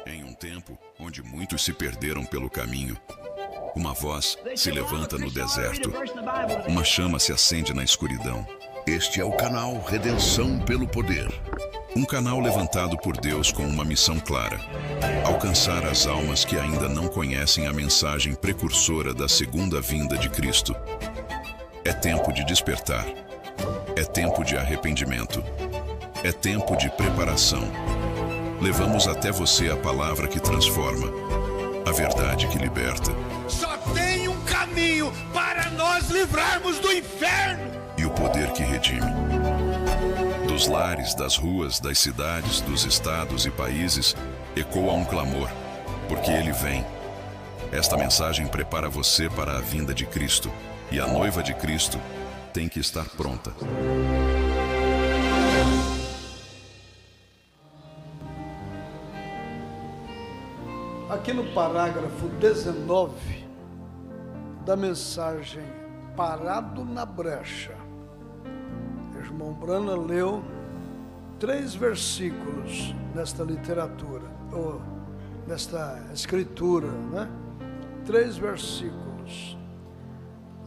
Em um tempo onde muitos se perderam pelo caminho, uma voz se levanta no deserto, uma chama se acende na escuridão. Este é o canal Redenção pelo Poder. Um canal levantado por Deus com uma missão clara: alcançar as almas que ainda não conhecem a mensagem precursora da segunda vinda de Cristo. É tempo de despertar. É tempo de arrependimento. É tempo de preparação. Levamos até você a palavra que transforma, a verdade que liberta. Só tem um caminho para nós livrarmos do inferno. E o poder que redime. Dos lares, das ruas, das cidades, dos estados e países, ecoa um clamor, porque ele vem. Esta mensagem prepara você para a vinda de Cristo, e a noiva de Cristo tem que estar pronta. Aqui no parágrafo 19 da mensagem Parado na Brecha, o irmão Brana leu 3 versículos nesta literatura, ou nesta escritura, né? 3 versículos.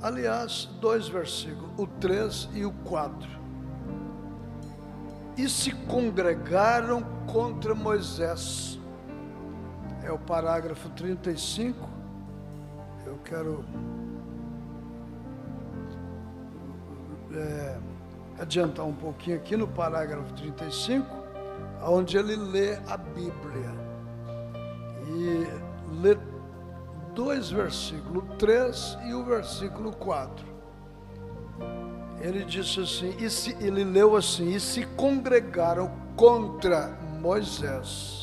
Aliás, 2 versículos, o 3 e o 4. E se congregaram contra Moisés. É o parágrafo 35. Eu quero adiantar um pouquinho aqui no parágrafo 35, onde ele lê a Bíblia. E lê 2 versículos, o 3 e o versículo 4. Ele disse assim, ele leu assim: e se congregaram contra Moisés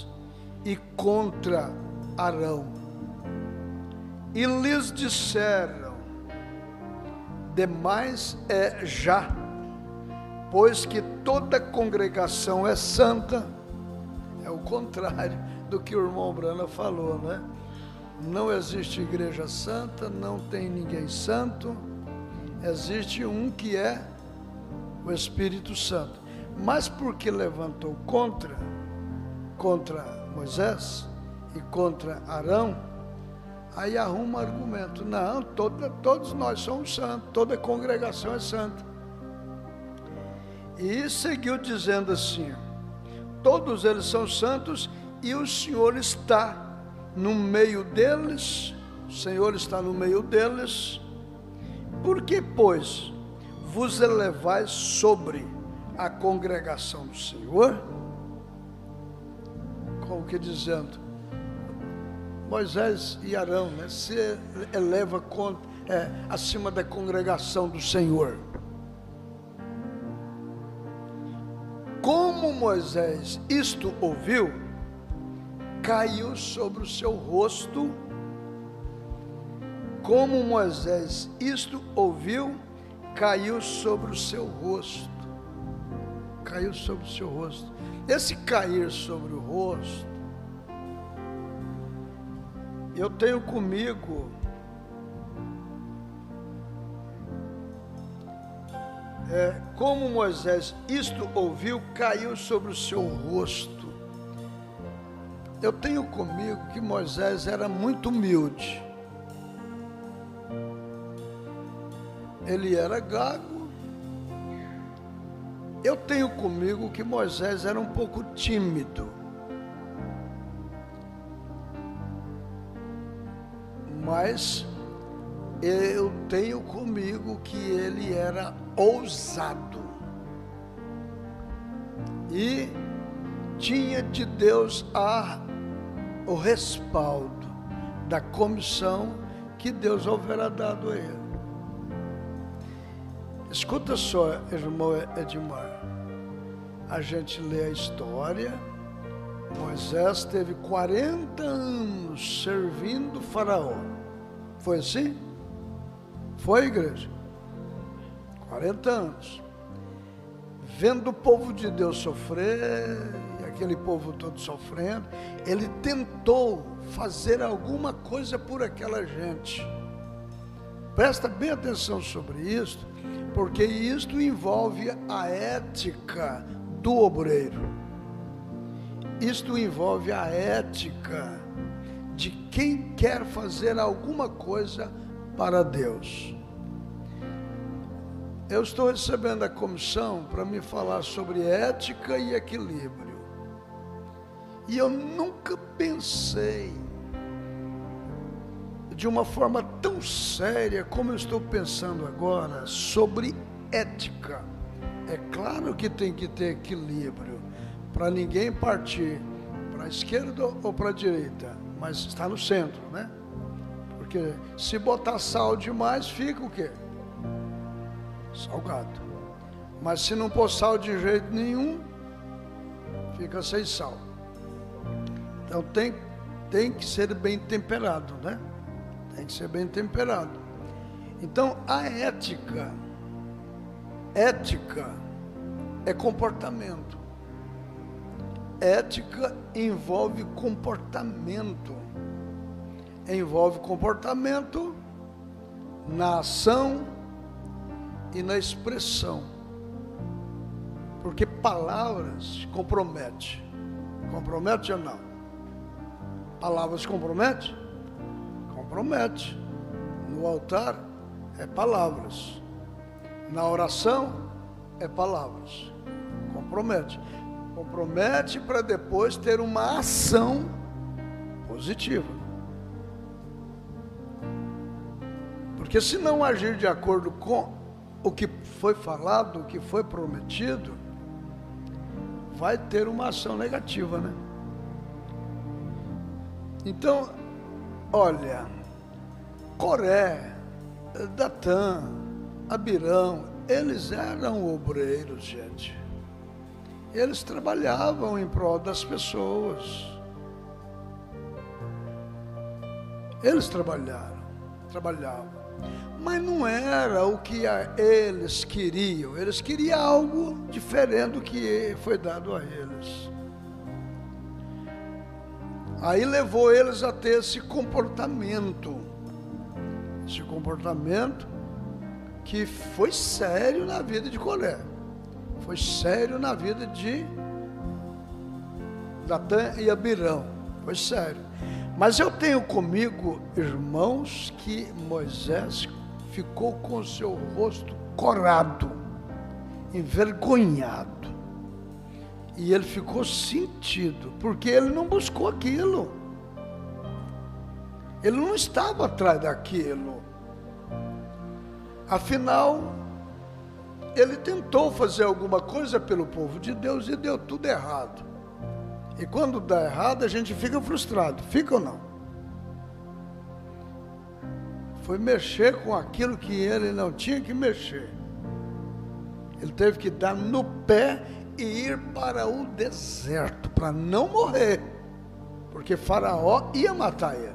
e contra Arão, e lhes disseram: demais é já, pois que toda congregação é santa. É o contrário do que o irmão Brana falou, né? Não existe igreja santa, não tem ninguém santo, existe um que é o Espírito Santo. Mas porque levantou contra Moisés e contra Arão, aí arruma argumento: não, todos nós somos santos, toda congregação é santa. E seguiu dizendo assim: todos eles são santos e o Senhor está no meio deles. O Senhor está no meio deles. Por que, pois, vos elevais sobre a congregação do Senhor? Como que dizendo, Moisés e Arão, né, se eleva acima da congregação do Senhor. Como Moisés isto ouviu, caiu sobre o seu rosto. Como Moisés isto ouviu, caiu sobre o seu rosto. Caiu sobre o seu rosto. Esse cair sobre o rosto, eu tenho comigo como Moisés isto ouviu, caiu sobre o seu rosto. Eu tenho comigo que Moisés era muito humilde. Ele era gago. Eu tenho comigo que Moisés era um pouco tímido. Mas eu tenho comigo que ele era ousado. E tinha de Deus o respaldo da comissão que Deus houvera dado a ele. Escuta só, irmão Edmar, a gente lê a história. Moisés teve 40 anos servindo Faraó. Foi assim? Foi, igreja? 40 anos. Vendo o povo de Deus sofrer, e aquele povo todo sofrendo, ele tentou fazer alguma coisa por aquela gente. Presta bem atenção sobre isso, porque isto envolve a ética do obreiro. isto envolve a ética de quem quer fazer alguma coisa para Deus. Eu estou recebendo a comissão para me falar sobre ética e equilíbrio. E eu nunca pensei de uma forma tão séria como eu estou pensando agora sobre ética. É claro que tem que ter equilíbrio, para ninguém partir para a esquerda ou para a direita, mas está no centro, né? Porque se botar sal demais, fica o quê? Salgado. Mas se não pôr sal de jeito nenhum, fica sem sal. Então tem que ser bem temperado, né? Tem que ser bem temperado. Então a ética é comportamento. Ética envolve comportamento. Envolve comportamento na ação e na expressão. Porque palavras comprometem. Compromete ou não? Palavras comprometem? Compromete. No altar é palavras. Na oração é palavras. Compromete. Compromete para depois ter uma ação positiva. Porque se não agir de acordo com o que foi falado, o que foi prometido, vai ter uma ação negativa, né? Então, olha, Coré, Datã, Abirão, eles eram obreiros, gente. Eles trabalhavam em prol das pessoas. Eles trabalhavam. Mas não era o que eles queriam. Eles queriam algo diferente do que foi dado a eles. Aí levou eles a ter esse comportamento. Esse comportamento que foi sério na vida de Coré. Foi sério na vida de Datã e Abirão. Foi sério. Mas eu tenho comigo, irmãos, que Moisés ficou com o seu rosto corado, envergonhado. E ele ficou sentido, porque ele não buscou aquilo. Ele não estava atrás daquilo. Afinal, ele tentou fazer alguma coisa pelo povo de Deus e deu tudo errado. E quando dá errado, a gente fica frustrado. Fica ou não? Foi mexer com aquilo que ele não tinha que mexer. Ele teve que dar no pé e ir para o deserto, para não morrer. Porque Faraó ia matar ele.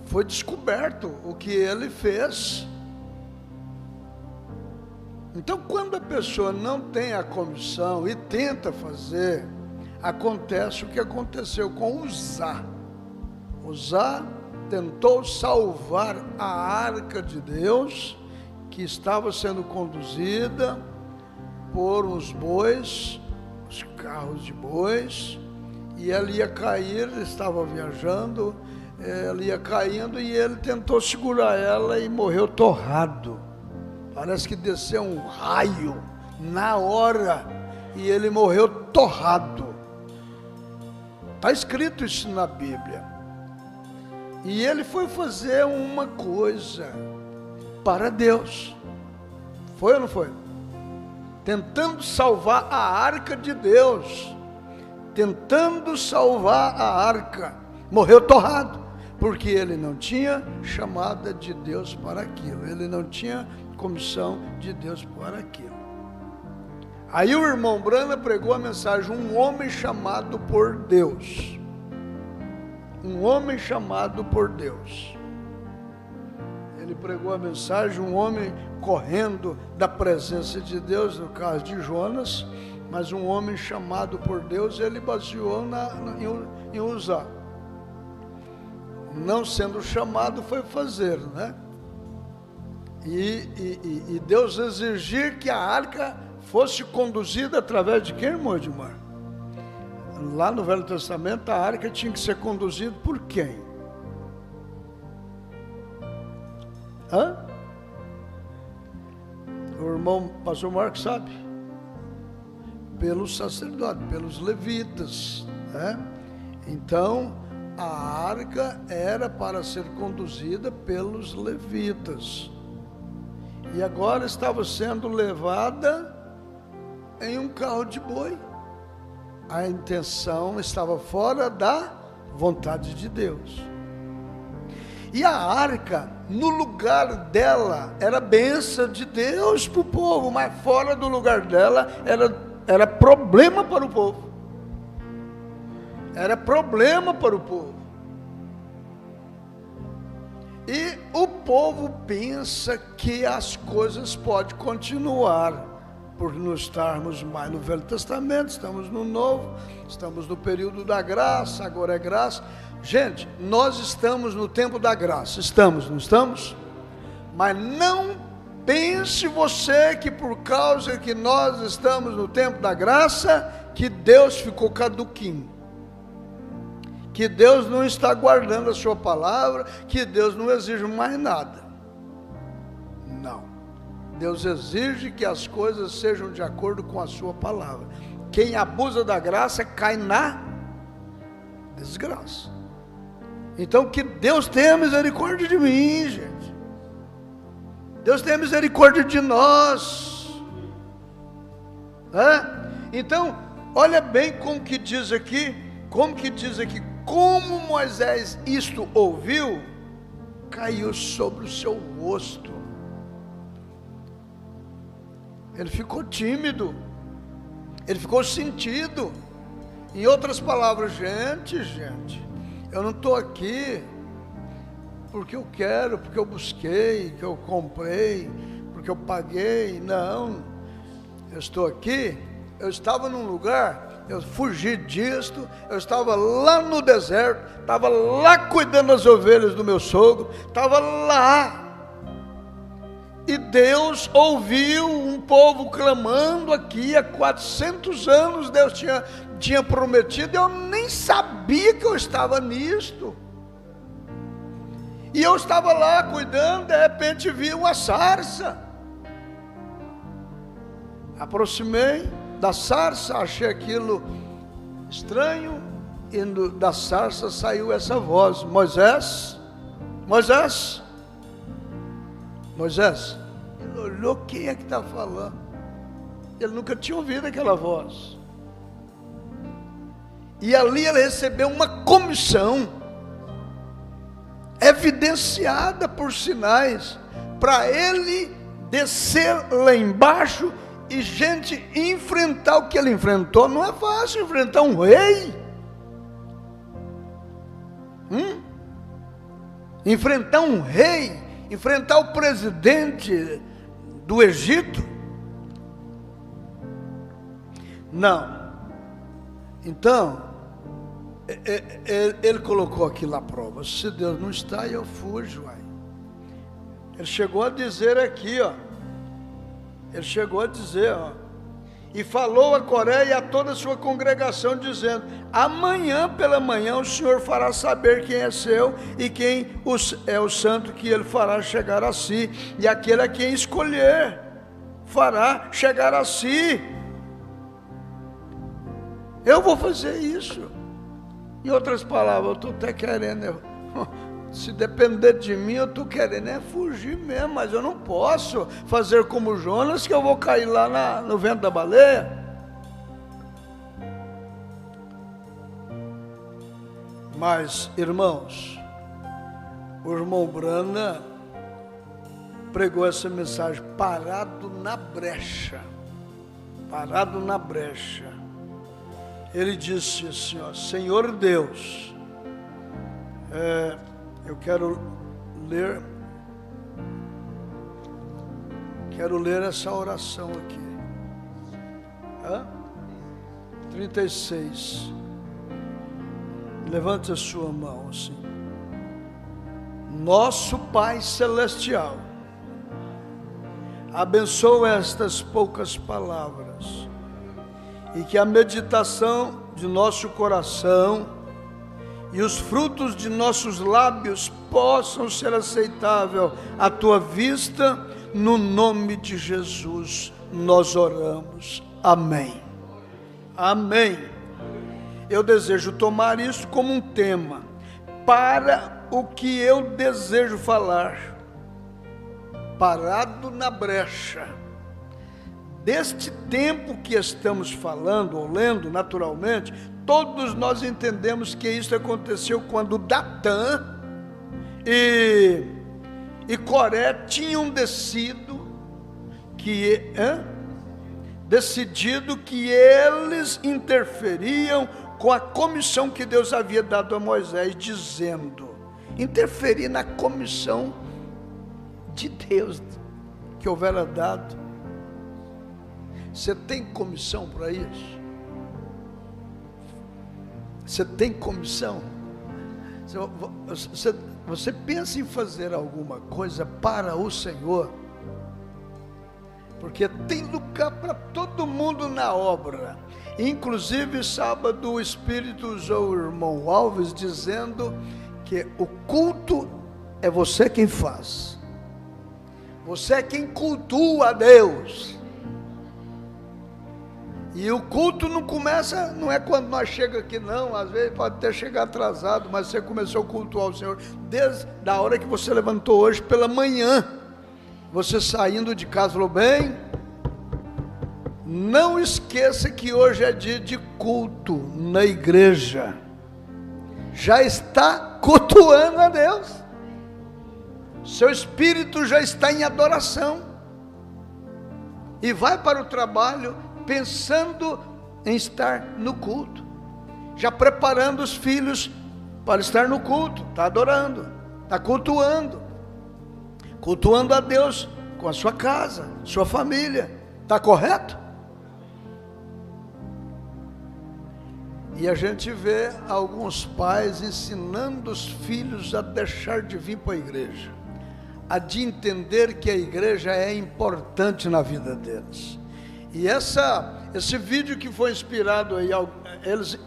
Foi descoberto o que ele fez. Então, quando a pessoa não tem a comissão e tenta fazer, acontece o que aconteceu com Uzá. Uzá tentou salvar a arca de Deus, que estava sendo conduzida por uns bois, os carros de bois, e ela ia cair, ele estava viajando, ela ia caindo e ele tentou segurar ela e morreu torrado. Parece que desceu um raio na hora e ele morreu torrado. Está escrito isso na Bíblia. E ele foi fazer uma coisa para Deus. Foi ou não foi? Tentando salvar a arca de Deus. Tentando salvar a arca. Morreu torrado. Porque ele não tinha chamada de Deus para aquilo. Ele não tinha comissão de Deus para aquilo. Aí o irmão Brana pregou a mensagem, um homem chamado por Deus. Um homem chamado por Deus. Ele pregou a mensagem, um homem correndo da presença de Deus, no caso de Jonas, mas um homem chamado por Deus, ele baseou em Uzá. Não sendo chamado, foi fazer, né? E Deus exigir que a arca fosse conduzida através de quem, irmão Edmar? Lá no Velho Testamento, a arca tinha que ser conduzida por quem? Hã? O irmão pastor Marcos sabe? Pelos sacerdotes, pelos levitas, né? Então, a arca era para ser conduzida pelos levitas. E agora estava sendo levada em um carro de boi. A intenção estava fora da vontade de Deus. E a arca, no lugar dela, era bênção de Deus para o povo, mas fora do lugar dela, era problema para o povo. Era problema para o povo. E o povo pensa que as coisas podem continuar, por não estarmos mais no Velho Testamento, estamos no Novo, estamos no período da graça, agora é graça. Gente, nós estamos no tempo da graça, estamos, não estamos? Mas não pense você que por causa que nós estamos no tempo da graça, que Deus ficou caduquinho, que Deus não está guardando a sua palavra, que Deus não exige mais nada. Não. Deus exige que as coisas sejam de acordo com a sua palavra. Quem abusa da graça cai na desgraça. Então que Deus tenha misericórdia de mim, gente. Deus tenha misericórdia de nós. Então, olha bem como que diz aqui, como Moisés isto ouviu, caiu sobre o seu rosto. Ele ficou tímido, ele ficou sentido. Em outras palavras, gente, eu não estou aqui porque eu quero, porque eu busquei, que eu comprei, porque eu paguei. Não, eu estou aqui, eu estava num lugar, eu fugi disto, eu estava lá no deserto, estava lá cuidando das ovelhas do meu sogro, estava lá. E Deus ouviu um povo clamando aqui, há 400 anos Deus tinha prometido, eu nem sabia que eu estava nisto. E eu estava lá cuidando, de repente vi uma sarça. Aproximei da sarça, achei aquilo estranho, e da sarça saiu essa voz: Moisés, Moisés. Moisés. Ele olhou, quem é que está falando? Ele nunca tinha ouvido aquela voz. E ali ele recebeu uma comissão, evidenciada por sinais, para ele descer lá embaixo e, gente, enfrentar o que ele enfrentou. Não é fácil enfrentar um rei. Enfrentar um rei, enfrentar o presidente do Egito? Não. Então, ele colocou aquilo à prova. Se Deus não está, eu fujo. Ele chegou a dizer aqui, ele chegou a dizer, e falou a Coré e a toda a sua congregação, dizendo: amanhã pela manhã o Senhor fará saber quem é seu e quem é o santo que ele fará chegar a si, e aquele a quem escolher fará chegar a si. Eu vou fazer isso. Em outras palavras, eu estou até querendo, se depender de mim, eu estou querendo fugir mesmo, mas eu não posso fazer como Jonas, que eu vou cair lá no vento da baleia. Mas, irmãos, o irmão Brana pregou essa mensagem parado na brecha. Parado na brecha. Ele disse assim, Senhor Deus, eu quero ler essa oração aqui. 36. Levante a sua mão assim. Nosso Pai Celestial, abençoa estas poucas palavras, e que a meditação de nosso coração e os frutos de nossos lábios possam ser aceitáveis à tua vista, no nome de Jesus nós oramos, amém, amém. Eu desejo tomar isso como um tema, para o que eu desejo falar, parado na brecha, deste tempo que estamos falando, ou lendo naturalmente, todos nós entendemos que isso aconteceu quando Datã e Coré tinham decidido que eles interferiam com a comissão que Deus havia dado a Moisés, dizendo, interferir na comissão de Deus que houvera dado. Você tem comissão para isso? Você tem comissão? Você pensa em fazer alguma coisa para o Senhor? Porque tem lugar para todo mundo na obra. Inclusive, sábado, o Espírito usou o irmão Alves dizendo que o culto é você quem faz. Você é quem cultua a Deus. E o culto não começa, não é quando nós chegamos aqui não, às vezes pode até chegar atrasado, mas você começou a cultuar o Senhor desde a hora que você levantou hoje pela manhã. Você saindo de casa falou, bem, não esqueça que hoje é dia de culto na igreja. Já está cultuando a Deus. Seu espírito já está em adoração. E vai para o trabalho pensando em estar no culto, já preparando os filhos para estar no culto, está adorando, está cultuando a Deus com a sua casa, sua família, está correto? E a gente vê alguns pais ensinando os filhos a deixar de vir para a igreja, a de entender que a igreja é importante na vida deles. E esse vídeo que foi inspirado aí, eles,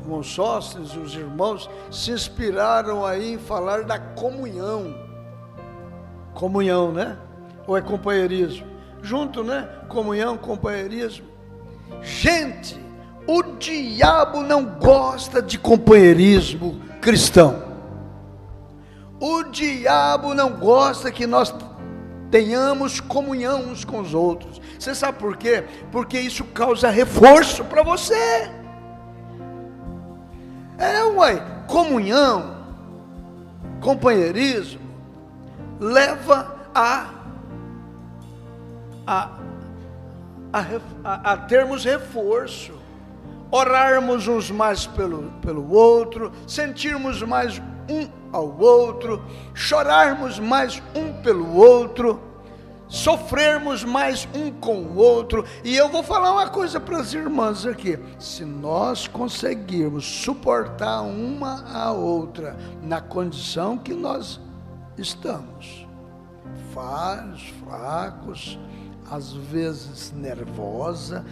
os sócios, os irmãos, se inspiraram aí em falar da comunhão. Comunhão, né? Ou é companheirismo? Junto, né? Comunhão, companheirismo. Gente, o diabo não gosta de companheirismo cristão. O diabo não gosta que nós tenhamos comunhão uns com os outros. Você sabe por quê? Porque isso causa reforço para você. Comunhão, companheirismo, leva a termos reforço, orarmos uns mais pelo outro, sentirmos mais um ao outro, chorarmos mais um pelo outro, sofrermos mais um com o outro. E eu vou falar uma coisa para as irmãs aqui: se nós conseguirmos suportar uma a outra na condição que nós estamos, falhos, fracos, às vezes nervoso,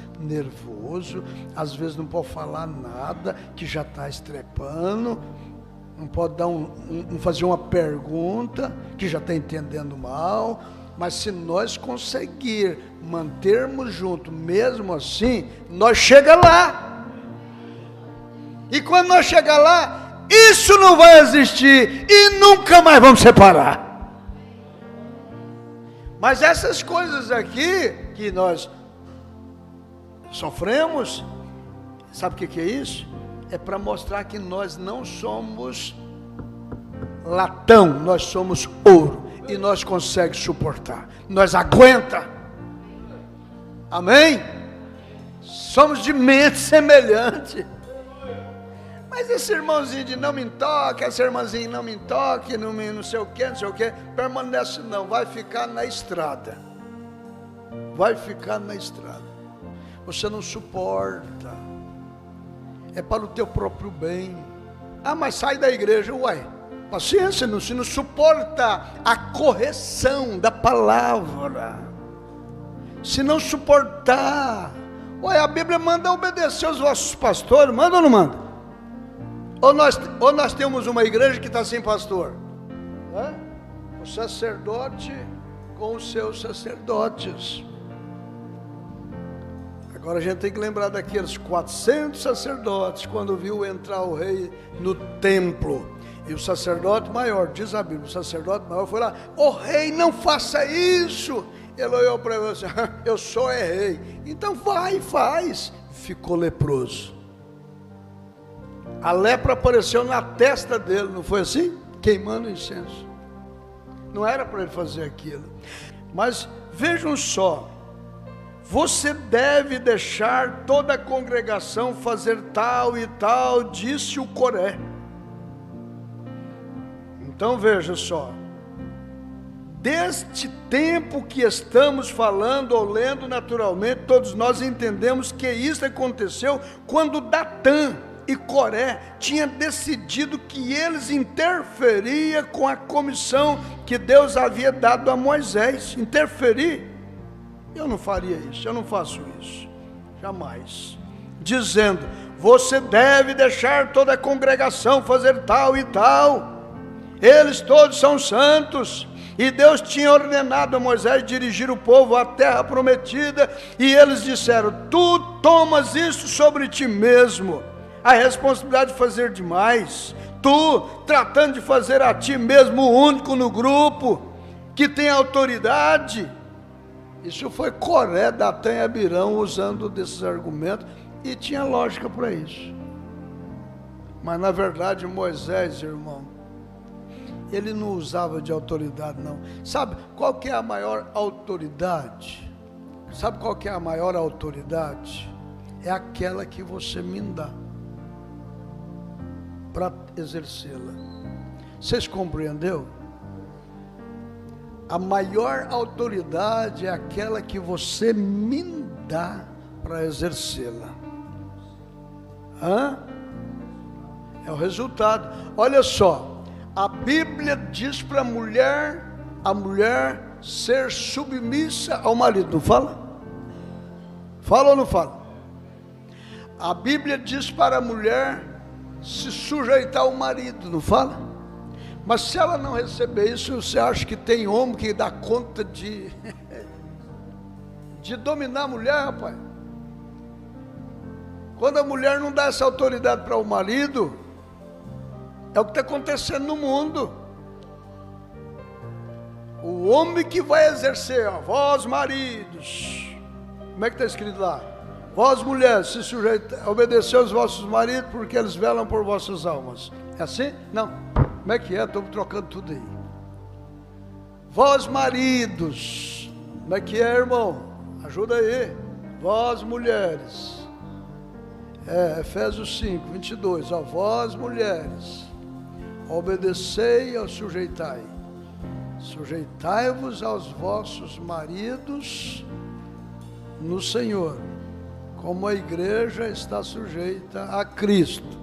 às vezes não pode falar nada, que já está estrepando, não pode dar fazer uma pergunta, que já está entendendo mal. Mas se nós conseguir mantermos junto, mesmo assim, nós chega lá. E quando nós chegar lá, isso não vai existir e nunca mais vamos separar. Mas essas coisas aqui que nós sofremos, sabe o que é isso? É para mostrar que nós não somos latão, nós somos ouro. E nós conseguimos suportar, nós aguenta. Amém? Somos de mente semelhante. Mas esse irmãozinho de não me toque, essa irmãzinha não me toque, não sei o que, permanece não, vai ficar na estrada. Vai ficar na estrada. Você não suporta. É para o teu próprio bem. Ah, mas sai da igreja, uai. Paciência, se não suporta a correção da palavra, se não suportar Olha, a Bíblia manda obedecer os vossos pastores, manda ou não manda? Ou nós temos uma igreja que está sem pastor? O sacerdote com os seus sacerdotes. Agora a gente tem que lembrar daqueles 400 sacerdotes, quando viu entrar o rei no templo. E o sacerdote maior, diz a Bíblia, o sacerdote maior foi lá: "Ô rei, não faça isso." Ele olhou para ele e disse: "Eu sou rei." Então vai, faz. Ficou leproso. A lepra apareceu na testa dele, não foi assim? Queimando incenso. Não era para ele fazer aquilo. Mas vejam só, você deve deixar toda a congregação fazer tal e tal, disse o Coré. Então veja só, deste tempo que estamos falando ou lendo naturalmente, todos nós entendemos que isso aconteceu quando Datã e Coré tinham decidido que eles interferiam com a comissão que Deus havia dado a Moisés. Interferir? Eu não faria isso, eu não faço isso, jamais. Dizendo: você deve deixar toda a congregação fazer tal e tal, eles todos são santos. E Deus tinha ordenado a Moisés dirigir o povo à terra prometida, e eles disseram: tu tomas isso sobre ti mesmo, a responsabilidade de fazer demais, tu tratando de fazer a ti mesmo o único no grupo que tem autoridade. Isso foi Coré, Datã e Abirão usando desses argumentos, e tinha lógica para isso. Mas na verdade Moisés, irmão, ele não usava de autoridade, não. Sabe qual que é a maior autoridade? Sabe qual que é a maior autoridade? É aquela que você me dá para exercê-la. Vocês compreenderam? A maior autoridade é aquela que você me dá para exercê-la. É o resultado. Olha só, a Bíblia diz para a mulher ser submissa ao marido, não fala? Fala ou não fala? A Bíblia diz para a mulher se sujeitar ao marido, não fala? Mas se ela não receber isso, você acha que tem homem que dá conta de dominar a mulher, rapaz? Quando a mulher não dá essa autoridade para o marido, é o que está acontecendo no mundo. O homem que vai exercer, vós maridos, como é que está escrito lá? Vós mulheres, se sujeitai, obedecei aos vossos maridos, porque eles velam por vossas almas. É assim? Não. Como é que é? Estou trocando tudo aí. Vós maridos, como é que é, irmão? Ajuda aí. Vós mulheres. Efésios 5, 22. Vós mulheres, obedecei ou sujeitai. Sujeitai-vos aos vossos maridos no Senhor, como a igreja está sujeita a Cristo.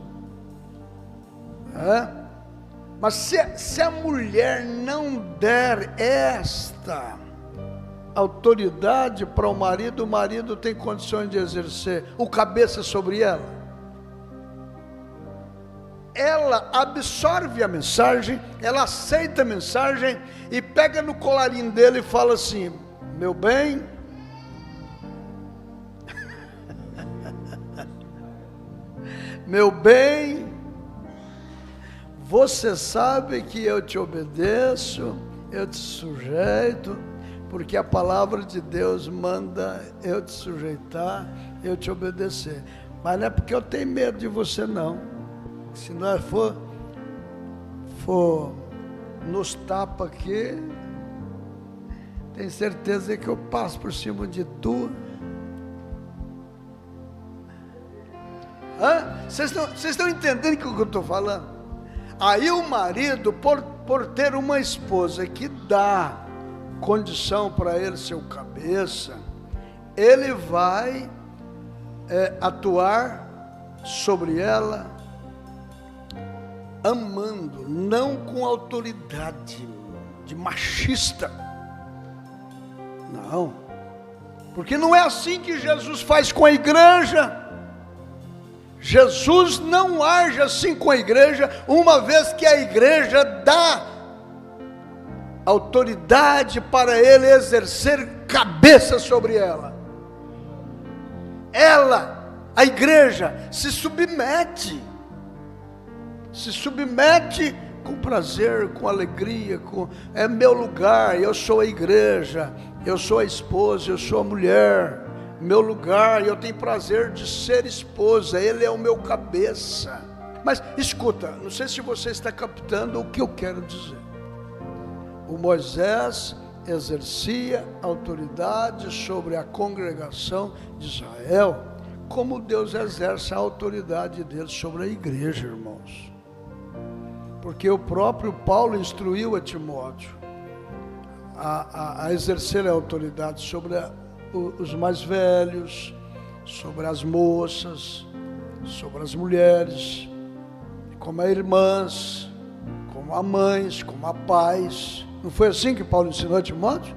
Mas se a mulher não der esta autoridade para o marido tem condições de exercer o cabeça sobre ela. Ela absorve a mensagem, ela aceita a mensagem e pega no colarinho dele e fala assim: meu bem, meu bem, você sabe que eu te obedeço, eu te sujeito, porque a palavra de Deus manda eu te sujeitar, eu te obedecer. Mas não é porque eu tenho medo de você, não. Se nós for nos tapa aqui, tenho certeza que eu passo por cima de tu. Vocês estão entendendo o que eu estou falando? Aí o marido, por ter uma esposa que dá condição para ele ser o cabeça, ele vai atuar sobre ela, amando, não com autoridade de machista, não, Porque não é assim que Jesus faz com a igreja. Jesus não age assim com a igreja, uma vez que a igreja dá autoridade para ele exercer cabeça sobre ela. Ela, a igreja, se submete com prazer, com alegria, é meu lugar, eu sou a igreja, eu sou a esposa, eu sou a mulher, meu lugar, eu tenho prazer de ser esposa, ele é o meu cabeça. Mas escuta, não sei se você está captando o que eu quero dizer. O Moisés exercia autoridade sobre a congregação de Israel, como Deus exerce a autoridade dele sobre a igreja, irmãos. Porque o próprio Paulo instruiu a Timóteo a exercer a autoridade sobre os mais velhos, sobre as moças, sobre as mulheres, como a irmãs, como a mães, como a pais. Não foi assim que Paulo ensinou a Timóteo?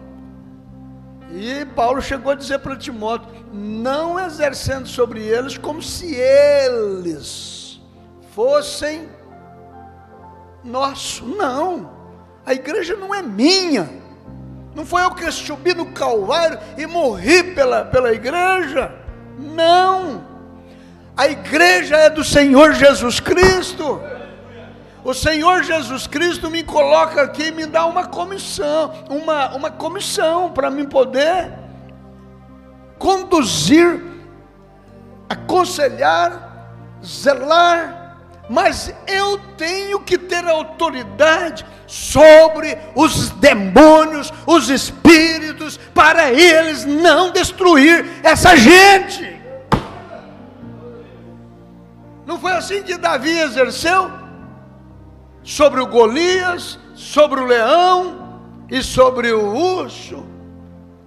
E Paulo chegou a dizer para Timóteo, não exercendo sobre eles como se eles fossem nosso. Não, a igreja não é minha. Não foi eu que subi no Calvário e morri pela igreja. Não, a igreja é do Senhor Jesus Cristo. O Senhor Jesus Cristo me coloca aqui e me dá uma comissão, uma comissão para mim poder conduzir, aconselhar, zelar, mas eu tenho que ter autoridade sobre os demônios, os espíritos, para eles não destruir essa gente. Não foi assim que Davi exerceu? Sobre o Golias, sobre o leão e sobre o urso.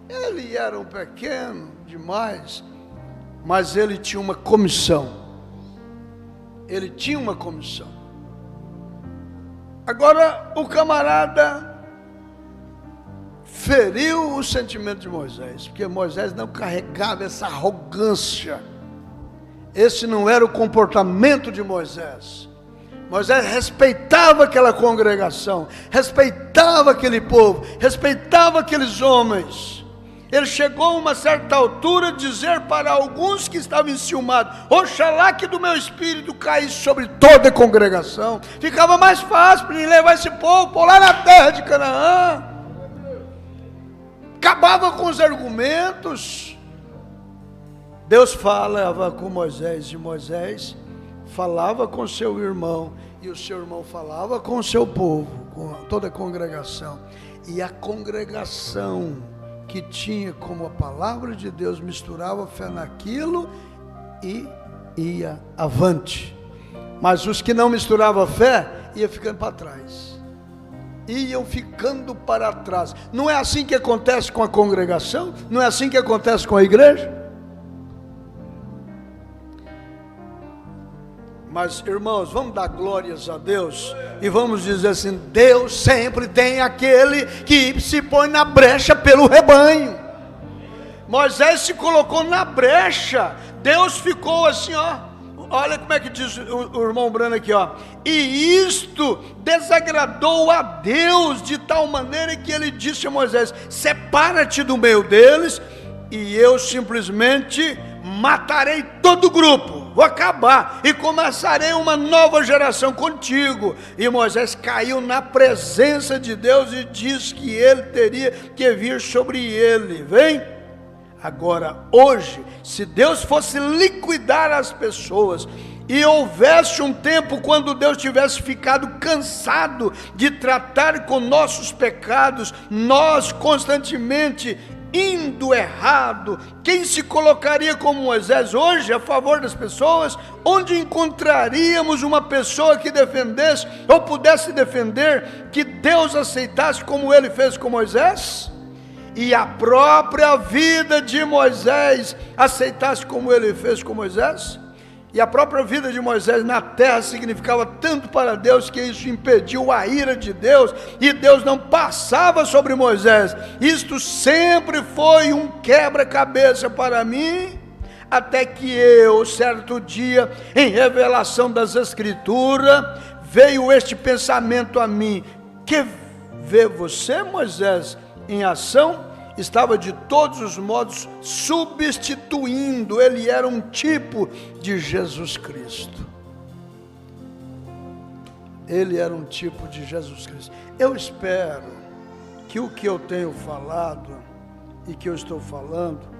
Ele era um pequeno demais, mas ele tinha uma comissão. Ele tinha uma comissão. Agora o camarada feriu o sentimento de Moisés, porque Moisés não carregava essa arrogância. Esse não era o comportamento de Moisés. Moisés respeitava aquela congregação, respeitava aquele povo, respeitava aqueles homens. Ele chegou a uma certa altura a dizer para alguns que estavam enciumados, oxalá que do meu espírito caísse sobre toda a congregação. Ficava mais fácil para ele levar esse povo por lá na terra de Canaã. Acabava com os argumentos. Deus falava com Moisés, e Moisés falava com seu irmão, e o seu irmão falava com o seu povo, com toda a congregação. E a congregação que tinha como a palavra de Deus misturava fé naquilo e ia avante. Mas os que não misturavam fé iam ficando para trás, iam ficando para trás. Não é assim que acontece com a congregação? Não é assim que acontece com a igreja? Mas, irmãos, vamos dar glórias a Deus e vamos dizer assim: Deus sempre tem aquele que se põe na brecha pelo rebanho. Moisés se colocou na brecha. Deus ficou assim, ó. Olha como é que diz o irmão Brano aqui, ó. E isto desagradou a Deus de tal maneira que ele disse a Moisés: separa-te do meio deles e eu simplesmente matarei todo o grupo, vou acabar e começarei uma nova geração contigo. E Moisés caiu na presença de Deus e disse que ele teria que vir sobre ele. Vem? Agora, hoje, se Deus fosse liquidar as pessoas e houvesse um tempo quando Deus tivesse ficado cansado de tratar com nossos pecados, nós constantemente indo errado, quem se colocaria como Moisés hoje a favor das pessoas? Onde encontraríamos uma pessoa que defendesse ou pudesse defender, que Deus aceitasse como ele fez com Moisés? E a própria vida de Moisés aceitasse como ele fez com Moisés? E a própria vida de Moisés na terra significava tanto para Deus que isso impediu a ira de Deus, e Deus não passava sobre Moisés. Isto sempre foi um quebra-cabeça para mim, até que eu, certo dia, em revelação das Escrituras, veio este pensamento a mim: que vê você, Moisés, em ação, estava de todos os modos substituindo, ele era um tipo de Jesus Cristo. Ele era um tipo de Jesus Cristo. Eu espero que o que eu tenho falado e que eu estou falando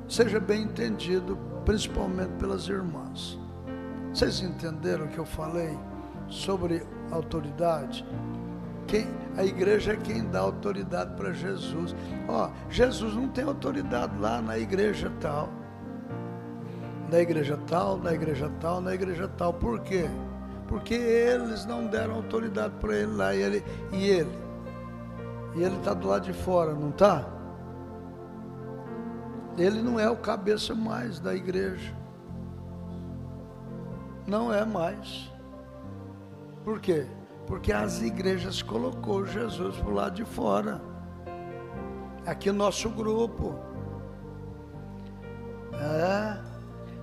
seja bem entendido, principalmente pelas irmãs. Vocês entenderam o que eu falei sobre autoridade? A igreja é quem dá autoridade para Jesus. Jesus não tem autoridade lá na igreja tal. Na igreja tal, na igreja tal, na igreja tal. Por quê? Porque eles não deram autoridade para ele lá. E ele está do lado de fora, não está? Ele não é o cabeça mais da igreja. Não é mais. Por quê? Porque as igrejas colocou Jesus para o lado de fora. Aqui o nosso grupo.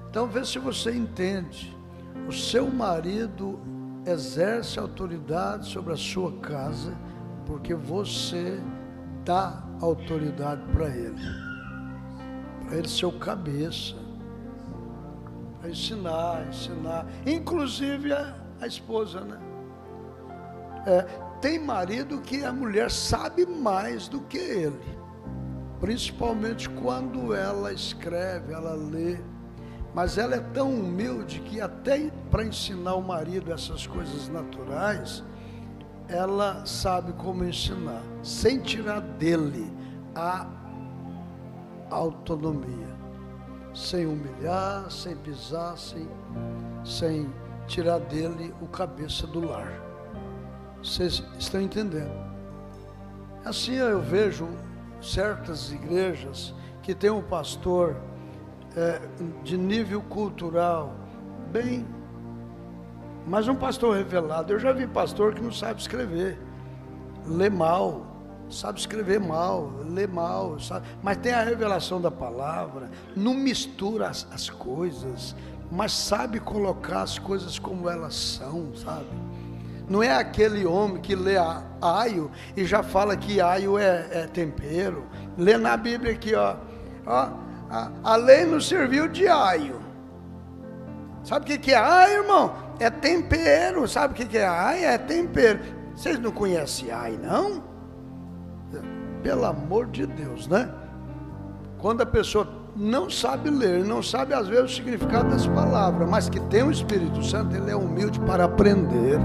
Então vê se você entende. O seu marido exerce autoridade sobre a sua casa, porque você dá autoridade para ele. Para ele ser o cabeça. Para ensinar. Inclusive a esposa, né? Tem marido que a mulher sabe mais do que ele, principalmente quando ela escreve, ela lê, mas ela é tão humilde que até para ensinar o marido essas coisas naturais, ela sabe como ensinar, sem tirar dele a autonomia, sem humilhar, sem pisar, sem tirar dele o cabeça do lar. Vocês estão entendendo? Assim eu vejo certas igrejas que tem um pastor de nível cultural bem, mas um pastor revelado. Eu já vi pastor que não sabe escrever, lê mal, sabe escrever mal, lê mal, sabe? Mas tem a revelação da palavra, não mistura as coisas, mas sabe colocar as coisas como elas são, sabe? Não é aquele homem que lê aio e já fala que aio é tempero. Lê na Bíblia aqui, a lei nos serviu de aio. Sabe o que é aio, irmão? É tempero. Sabe o que é aio? É tempero. Vocês não conhecem aio, não? Pelo amor de Deus, né? Quando a pessoa não sabe ler, não sabe às vezes o significado das palavras, mas que tem o Espírito Santo, ele é humilde para aprender.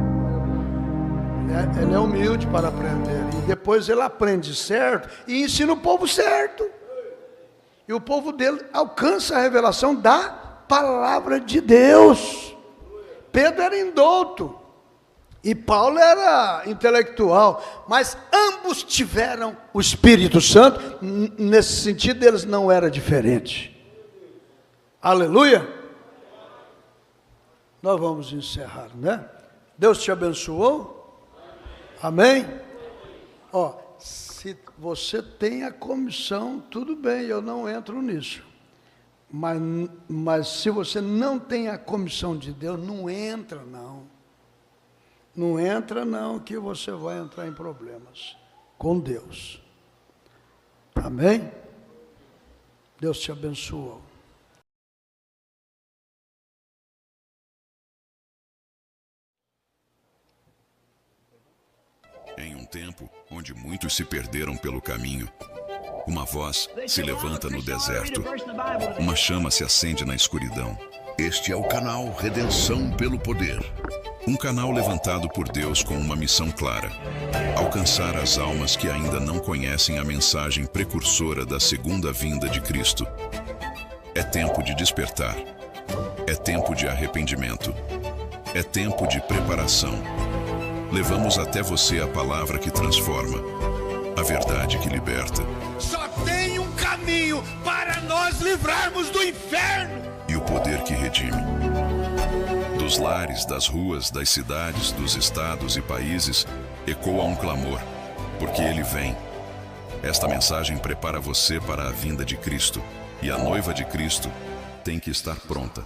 Ele é humilde para aprender, e depois ele aprende certo e ensina o povo certo, e o povo dele alcança a revelação da palavra de Deus. Pedro era indouto e Paulo era intelectual, mas ambos tiveram o Espírito Santo. Nesse sentido eles não eram diferentes. Aleluia. Nós vamos encerrar, né? Deus te abençoou. Amém? Se você tem a comissão, tudo bem, eu não entro nisso. Mas se você não tem a comissão de Deus, não entra não. Não entra não, que você vai entrar em problemas com Deus. Amém? Deus te abençoe. Em um tempo onde muitos se perderam pelo caminho, uma voz se levanta no deserto, uma chama se acende na escuridão. Este é o canal Redenção pelo Poder. Um canal levantado por Deus com uma missão clara: alcançar as almas que ainda não conhecem a mensagem precursora da segunda vinda de Cristo. É tempo de despertar. É tempo de arrependimento. É tempo de preparação. Levamos até você a palavra que transforma, a verdade que liberta. Só tem um caminho para nós livrarmos do inferno. E o poder que redime. Dos lares, das ruas, das cidades, dos estados e países, ecoa um clamor, porque Ele vem. Esta mensagem prepara você para a vinda de Cristo, e a noiva de Cristo tem que estar pronta.